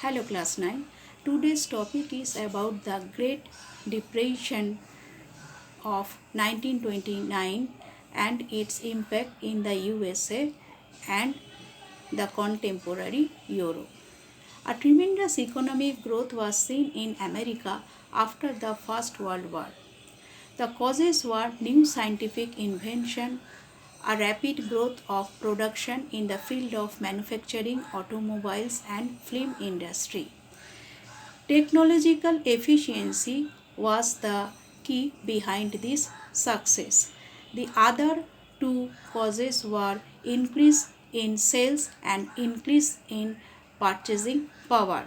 Hello class 9. Today's topic is about the Great Depression of 1929 and its impact in the USA and the contemporary Europe. A tremendous economic growth was seen in America after the First World War. The causes were new scientific invention, a rapid growth of production in the field of manufacturing, automobiles and film industry. Technological efficiency was the key behind this success. The other two causes were increase in sales and increase in purchasing power.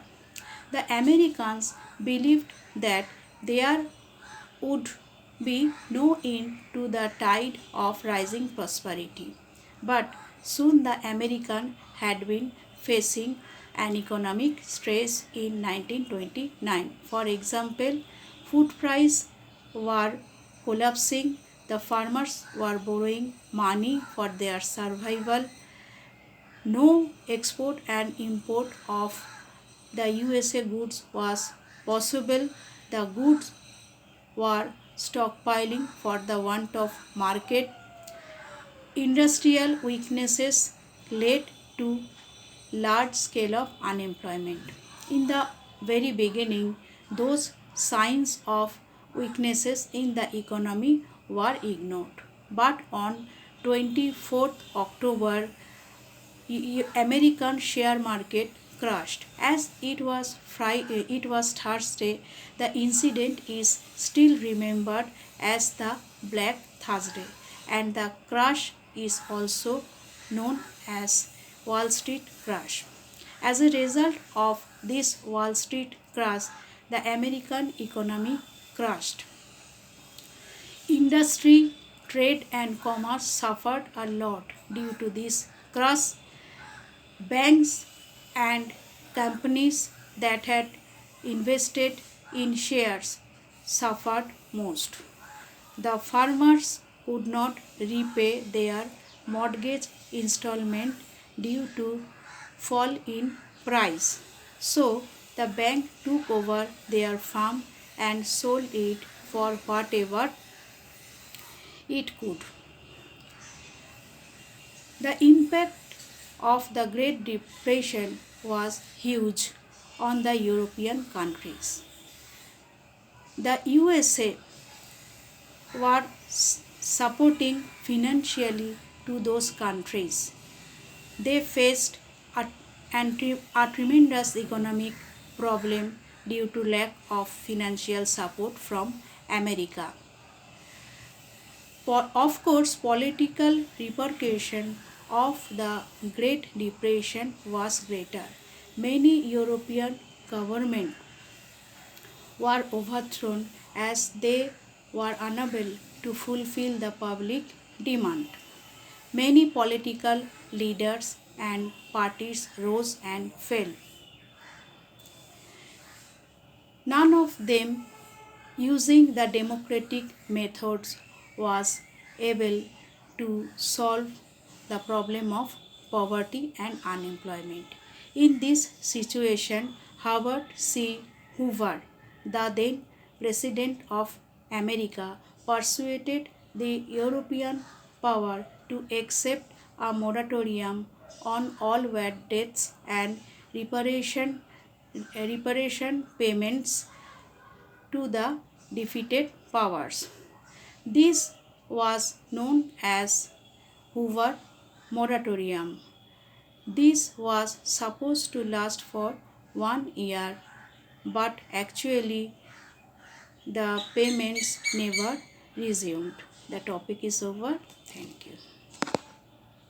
The Americans believed that there would be no end to the tide of rising prosperity. But soon the American had been facing an economic stress in 1929. For example, food prices were collapsing, the farmers were borrowing money for their survival, no export and import of the USA goods was possible, the goods were stockpiling for the want of market. Industrial weaknesses led to large scale of unemployment. In the very beginning, those signs of weaknesses in the economy were ignored. But on 24th October, American share market crashed. As it was Thursday, the incident is still remembered as the Black Thursday, and the crash is also known as Wall Street crash. As a result of this Wall Street crash, the American economy crashed. Industry, trade, and commerce suffered a lot due to this crash. Banks and companies that had invested in shares suffered most. The farmers could not repay their mortgage installment due to fall in price. So the bank took over their farm and sold it for whatever it could. The impact of the Great Depression was huge on the European countries. The USA were supporting financially to those countries. They faced a tremendous economic problem due to lack of financial support from America. Of course, political repercussion of the Great Depression was greater. Many European governments were overthrown as they were unable to fulfill the public demand. Many political leaders and parties rose and fell. None of them using the democratic methods was able to solve the problem of poverty and unemployment. In this situation, Herbert C. Hoover, the then President of America, persuaded the European power to accept a moratorium on all VAT debts and reparation payments to the defeated powers. This was known as Hoover Moratorium. This was supposed to last for 1 year, but actually the payments never resumed. The topic is over. Thank you.